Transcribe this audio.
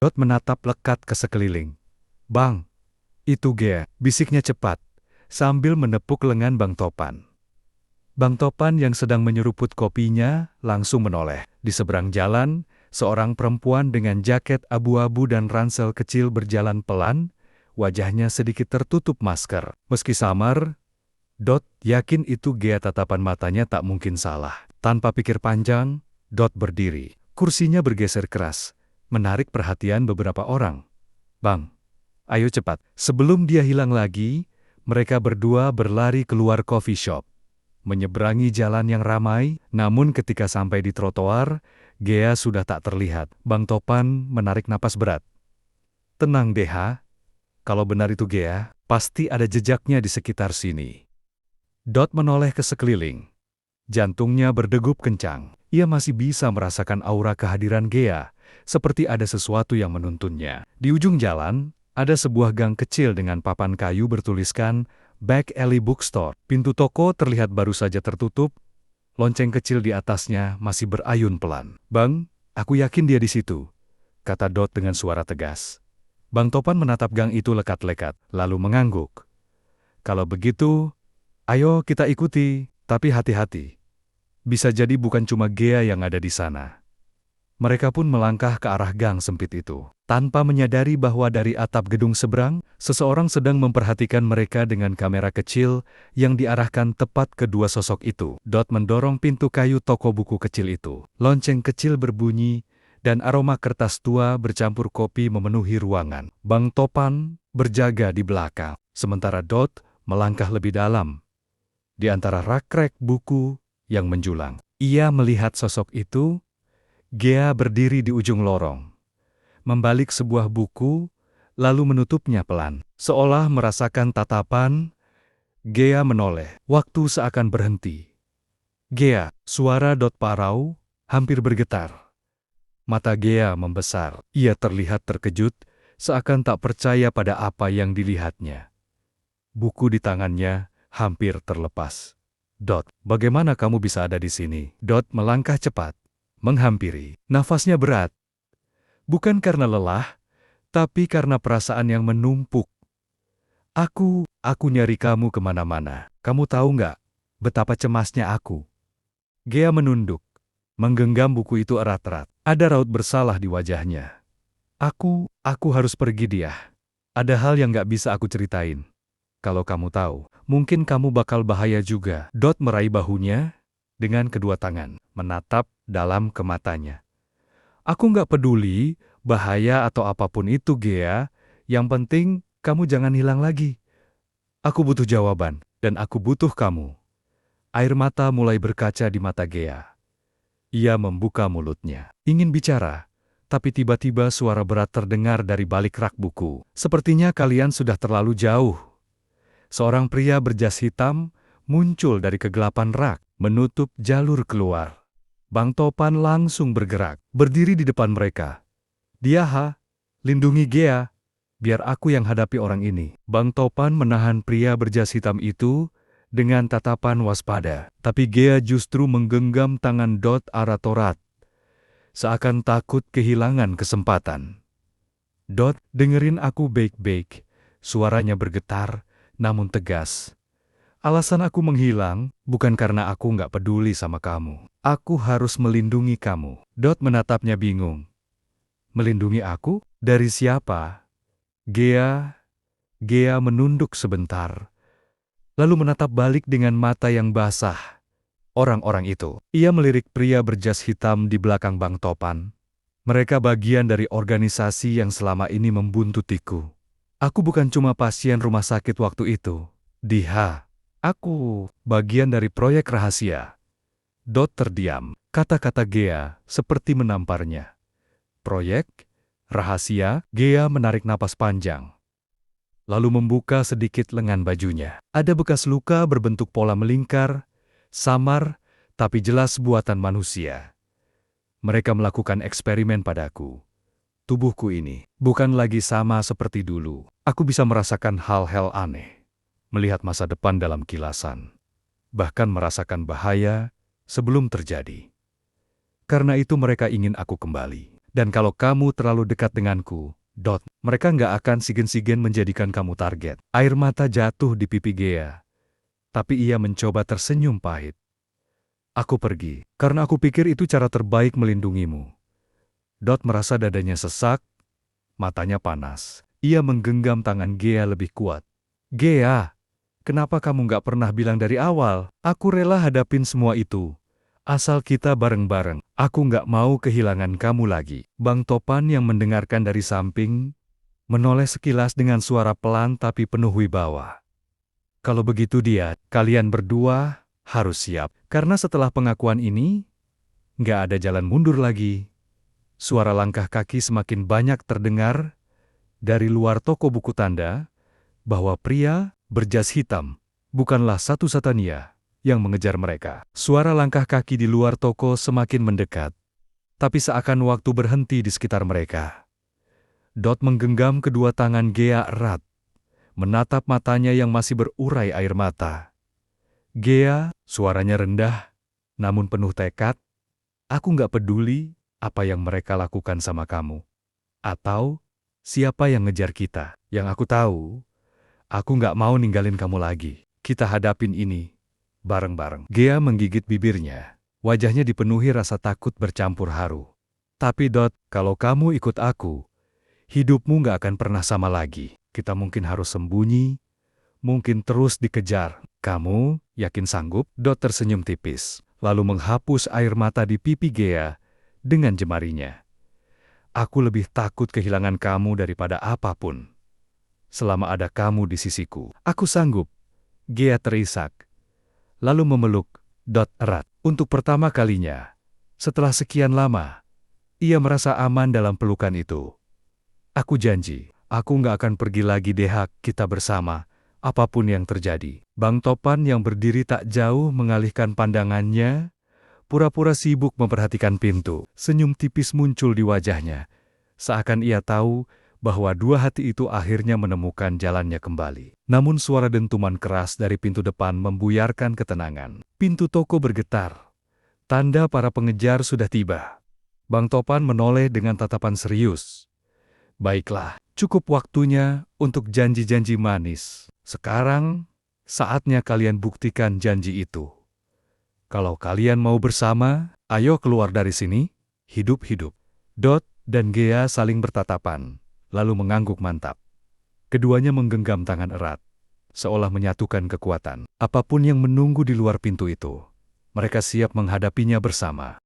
Dot menatap lekat ke sekeliling. Bang, itu Gea, bisiknya cepat, sambil menepuk lengan Bang Topan. Bang Topan yang sedang menyeruput kopinya langsung menoleh. Di seberang jalan, seorang perempuan dengan jaket abu-abu dan ransel kecil berjalan pelan, wajahnya sedikit tertutup masker. Meski samar, Dot yakin itu Gea, tatapan matanya tak mungkin salah. Tanpa pikir panjang, Dot berdiri. Kursinya bergeser keras, menarik perhatian beberapa orang. Bang, ayo cepat. Sebelum dia hilang lagi, mereka berdua berlari keluar coffee shop. Menyeberangi jalan yang ramai, namun ketika sampai di trotoar, Gea sudah tak terlihat. Bang Topan menarik napas berat. Tenang Deha, kalau benar itu Gea, pasti ada jejaknya di sekitar sini. Dot menoleh ke sekeliling. Jantungnya berdegup kencang. Ia masih bisa merasakan aura kehadiran Gea, seperti ada sesuatu yang menuntunnya. Di ujung jalan, ada sebuah gang kecil dengan papan kayu bertuliskan Back Alley Bookstore. Pintu toko terlihat baru saja tertutup, lonceng kecil di atasnya masih berayun pelan. Bang, aku yakin dia di situ, kata Dot dengan suara tegas. Bang Topan menatap gang itu lekat-lekat, lalu mengangguk. Kalau begitu, ayo kita ikuti, tapi hati-hati. Bisa jadi bukan cuma Gea yang ada di sana. Mereka pun melangkah ke arah gang sempit itu. Tanpa menyadari bahwa dari atap gedung seberang, seseorang sedang memperhatikan mereka dengan kamera kecil yang diarahkan tepat ke dua sosok itu. Dot mendorong pintu kayu toko buku kecil itu. Lonceng kecil berbunyi, dan aroma kertas tua bercampur kopi memenuhi ruangan. Bang Topan berjaga di belakang, sementara Dot melangkah lebih dalam. Di antara rak-rak buku yang menjulang, ia melihat sosok itu. Gea berdiri di ujung lorong, membalik sebuah buku, lalu menutupnya pelan. Seolah merasakan tatapan, Gea menoleh. Waktu seakan berhenti. Gea, suara Dot parau, hampir bergetar. Mata Gea membesar. Ia terlihat terkejut, seakan tak percaya pada apa yang dilihatnya. Buku di tangannya hampir terlepas. Dot, bagaimana kamu bisa ada di sini? Dot melangkah cepat, menghampiri. Nafasnya berat. Bukan karena lelah, tapi karena perasaan yang menumpuk. Aku nyari kamu kemana-mana. Kamu tahu nggak betapa cemasnya aku? Gea menunduk, menggenggam buku itu erat-erat. Ada raut bersalah di wajahnya. Aku harus pergi dia. Ada hal yang nggak bisa aku ceritain. Kalau kamu tahu, mungkin kamu bakal bahaya juga. Dot meraih bahunya dengan kedua tangan, menatap dalam ke matanya. Aku nggak peduli, bahaya atau apapun itu Gea, yang penting kamu jangan hilang lagi. Aku butuh jawaban, dan aku butuh kamu. Air mata mulai berkaca di mata Gea. Ia membuka mulutnya, ingin bicara, tapi tiba-tiba suara berat terdengar dari balik rak buku. Sepertinya kalian sudah terlalu jauh. Seorang pria berjas hitam muncul dari kegelapan rak, menutup jalur keluar. Bang Topan langsung bergerak, berdiri di depan mereka. Dia, lindungi Gea, biar aku yang hadapi orang ini. Bang Topan menahan pria berjas hitam itu dengan tatapan waspada. Tapi Gea justru menggenggam tangan Dot erat-erat, seakan takut kehilangan kesempatan. Dot, dengerin aku baik-baik. Suaranya bergetar, namun tegas. Alasan aku menghilang bukan karena aku nggak peduli sama kamu. Aku harus melindungi kamu. Dot menatapnya bingung. Melindungi aku? Dari siapa? Gea menunduk sebentar, lalu menatap balik dengan mata yang basah. Orang-orang itu. Ia melirik pria berjas hitam di belakang Bang Topan. Mereka bagian dari organisasi yang selama ini membuntutiku. Aku bukan cuma pasien rumah sakit waktu itu. Diha. Aku bagian dari proyek rahasia. Dot terdiam. Kata-kata Gea seperti menamparnya. Proyek rahasia? Gea menarik napas panjang, lalu membuka sedikit lengan bajunya. Ada bekas luka berbentuk pola melingkar, samar, tapi jelas buatan manusia. Mereka melakukan eksperimen padaku. Tubuhku ini bukan lagi sama seperti dulu. Aku bisa merasakan hal-hal aneh. Melihat masa depan dalam kilasan, bahkan merasakan bahaya sebelum terjadi. Karena itu mereka ingin aku kembali. Dan kalau kamu terlalu dekat denganku, mereka nggak akan sigen-sigen menjadikan kamu target. Air mata jatuh di pipi Gea, tapi ia mencoba tersenyum pahit. Aku pergi, karena aku pikir itu cara terbaik melindungimu. Merasa dadanya sesak, matanya panas. Ia menggenggam tangan Gea lebih kuat. Gea, kenapa kamu nggak pernah bilang dari awal? Aku rela hadapin semua itu. Asal kita bareng-bareng, aku nggak mau kehilangan kamu lagi. Bang Topan yang mendengarkan dari samping, menoleh sekilas dengan suara pelan tapi penuh wibawa. Kalau begitu kalian berdua harus siap. Karena setelah pengakuan ini, nggak ada jalan mundur lagi. Suara langkah kaki semakin banyak terdengar dari luar toko buku tanda, bahwa pria berjas hitam bukanlah satu-satunya yang mengejar mereka. Suara langkah kaki di luar toko semakin mendekat, tapi seakan waktu berhenti di sekitar mereka. Menggenggam kedua tangan Gea erat, menatap matanya yang masih berurai air mata. Gea, suaranya rendah, namun penuh tekad, aku nggak peduli apa yang mereka lakukan sama kamu, atau siapa yang ngejar kita. Yang aku tahu, aku nggak mau ninggalin kamu lagi. Kita hadapin ini bareng-bareng. Gea menggigit bibirnya. Wajahnya dipenuhi rasa takut bercampur haru. Tapi kalau kamu ikut aku, hidupmu nggak akan pernah sama lagi. Kita mungkin harus sembunyi, mungkin terus dikejar. Kamu yakin sanggup? Tersenyum tipis, lalu menghapus air mata di pipi Gea dengan jemarinya. Aku lebih takut kehilangan kamu daripada apapun. Selama ada kamu di sisiku, aku sanggup. Gea terisak, lalu memeluk erat. Untuk pertama kalinya, setelah sekian lama, ia merasa aman dalam pelukan itu. Aku janji, aku nggak akan pergi lagi kita bersama, apapun yang terjadi. Bang Topan yang berdiri tak jauh mengalihkan pandangannya, pura-pura sibuk memperhatikan pintu. Senyum tipis muncul di wajahnya, seakan ia tahu bahwa dua hati itu akhirnya menemukan jalannya kembali. Namun suara dentuman keras dari pintu depan membuyarkan ketenangan. Pintu toko bergetar. Tanda para pengejar sudah tiba. Bang Topan menoleh dengan tatapan serius. Baiklah, cukup waktunya untuk janji-janji manis. Sekarang, saatnya kalian buktikan janji itu. Kalau kalian mau bersama, ayo keluar dari sini, hidup-hidup. Dan Gea saling bertatapan, lalu mengangguk mantap. Keduanya menggenggam tangan erat, seolah menyatukan kekuatan. Apapun yang menunggu di luar pintu itu, mereka siap menghadapinya bersama.